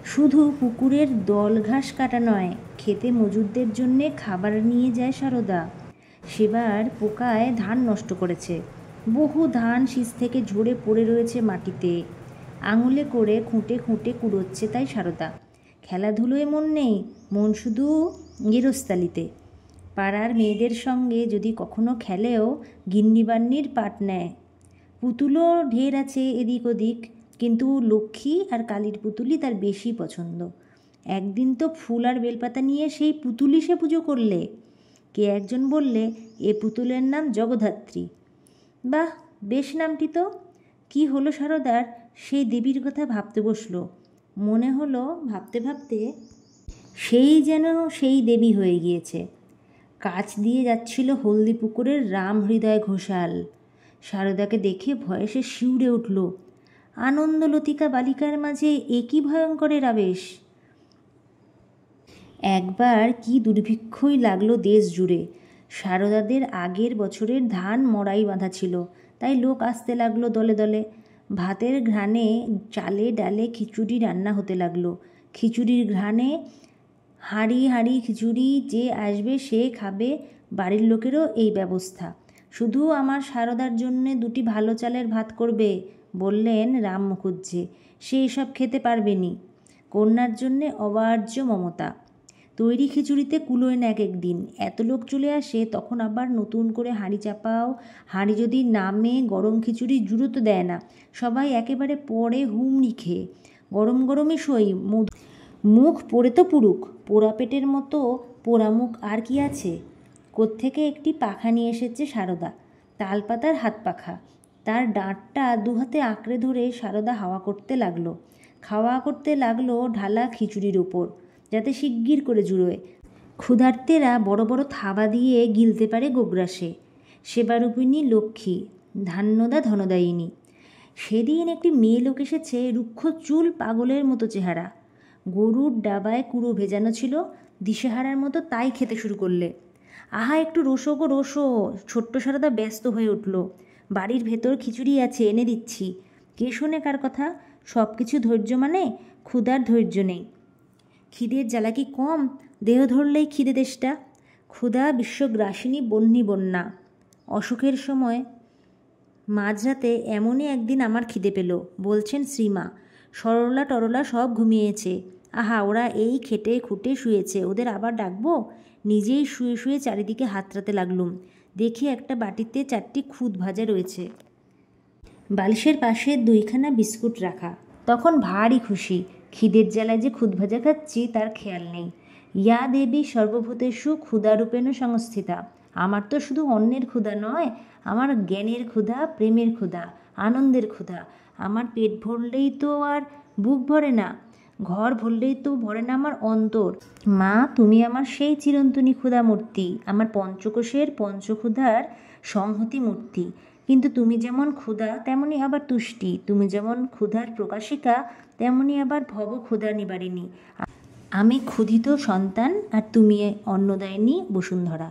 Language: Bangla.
শুধু পুকুরের দল ঘাস কাটা নয়, খেতে মজুরদের জন্যে খাবার নিয়ে যায় সারদা। সেবার পোকায় ধান নষ্ট করেছে। বহু ধান শীষ থেকে ঝরে পড়ে রয়েছে মাটিতে। আঙুলে করে খুঁটে খুঁটে কুড়োচ্ছে তাই সারদা। খেলাধুলোয় মন নেই, মন শুধু গেরস্তালিতে। পাড়ার মেয়েদের সঙ্গে যদি কখনো খেলেও গিন্নিবান্নির পাট নেয়। পুতুলও ঢের আছে এদিক ওদিক, কিন্তু লক্ষ্মী আর কালীর পুতুলই তার বেশি পছন্দ। একদিন তো ফুল আর বেলপাতা নিয়ে সেই পুতুলই সে পুজো করলে। কে একজন বললে এ পুতুলের নাম জগদ্ধাত্রী। বাহ, বেশ নামটি তো। কি হলো সারদার, সেই দেবীর কথা ভাবতে বসলো। মনে হলো ভাবতে ভাবতে সেই যেন সেই দেবী হয়ে গিয়েছে। কাছ দিয়ে যাচ্ছিল হলদি পুকুরের রাম হৃদয় ঘোষাল। সারদাকে দেখে ভয়ে সে শিউরে উঠল। আনন্দলতিকা বালিকার মাঝে এ কি ভয়ঙ্করের আবেশ! একবার কি দুর্ভিক্ষই লাগলো দেশ জুড়ে। সারদাদের আগের বছরের ধান মড়াই বাঁধা ছিল, তাই লোক আসতে লাগলো দলে দলে। ভাতের ঘ্রাণে চালে ডালে খিচুড়ি রান্না হতে লাগলো। খিচুড়ির ঘ্রাণে হাঁড়ি হাঁড়ি খিচুড়ি, যে আসবে সে খাবে। বাড়ির লোকেরও এই ব্যবস্থা। শুধু আমার সারদার জন্যে দুটি ভালো চালের ভাত করবে, বললেন রাম মুখুজ্জে। সে এসব খেতে পারবে নি। কন্যার জন্যে অবার্য মমতা। তৈরি খিচুড়িতে কুলোয় না এক একদিন। এত লোক চলে আসে, তখন আবার নতুন করে হাঁড়ি চাপাও। হাঁড়ি যদি নামে গরম খিচুড়ি জুড়োতে দেয় না। সবাই একেবারে পড়ে হুমড়ি খেয়ে। গরম গরমই সই, মুখ পোড়ে তো পুরুক। পোড়া পেটের মতো পোড়া মুখ আর কি আছে? কোত্থেকে একটি পাখা নিয়ে এসেছে সারদা, তালপাতার হাত পাখা। তার ডাঁটটা দুহাতে আঁকড়ে ধরে সারদা হাওয়া করতে লাগলো। খাওয়া করতে লাগলো ঢালা খিচুড়ির ওপর, যাতে শিগগির করে জুড়োয়। ক্ষুধার্তেরা বড় বড় থাবা দিয়ে গিলতে পারে গোগ্রাসে। সেবারূপিণী লক্ষ্মী, ধান্যদা ধনদায়িনী। সেদিন একটি মেয়ে লোক এসেছে, রুক্ষ চুল, পাগলের মতো চেহারা। গরুর ডাবায় কুড়ো ভেজানো ছিল, দিশেহারার মতো তাই খেতে শুরু করলে। আহা, একটু রোসো গো রোসো! ছোট্ট সারদা ব্যস্ত হয়ে উঠল। বাড়ির ভেতর খিচুড়ি আছে, এনে দিচ্ছি। কে শোনে কার কথা? সব কিছু ধৈর্য মানে ক্ষুধার ধৈর্য নেই। খিদের জ্বালা কি কম? দেহ ধরলেই খিদে দেশটা। ক্ষুধা বিশ্বগ্রাসিনী বন্যী বন্যা। অসুখের সময় মাঝরাতে এমনই একদিন আমার খিদে পেল, বলছেন শ্রীমা। সরলা টরলা সব ঘুমিয়েছে। আহা, ওরা এই খেটে খুঁটে শুয়েছে, ওদের আবার ডাকবো? নিজেই শুয়ে শুয়ে চারিদিকে হাতড়াতে লাগলুম। দেখি একটা বাটিতে 4টি খুদ ভাজা রয়েছে, বালিশের পাশে 2খানা বিস্কুট রাখা। তখন ভারী খুশি। খিদের জ্বালায় যে খুদ ভাজা খাচ্ছি তার খেয়াল নেই। ইয়া দেবী সর্বভূতেষু ক্ষুধারূপেণ সংস্থিতা। আমার তো শুধু অন্নের ক্ষুধা নয়, আমার জ্ঞানের ক্ষুধা, প্রেমের ক্ষুধা, আনন্দের ক্ষুধা। আমার পেট ভরলেই তো আর বুক ভরে না, ঘর ভরলেই তো ভরে না আমার অন্তর। মা, তুমি আমার সেই চিরন্তনী ক্ষুধা মূর্তি, আমার পঞ্চকোষের পঞ্চক্ষুধার সংহতি মূর্তি। কিন্তু তুমি যেমন ক্ষুধা, তেমনি আবার তুষ্টি। তুমি যেমন ক্ষুধার প্রকাশিকা, তেমনি আবার ভব ক্ষুধা নিবারিণী। আমি ক্ষুধিত সন্তান, আর তুমি অন্নদায়িনী বসুন্ধরা।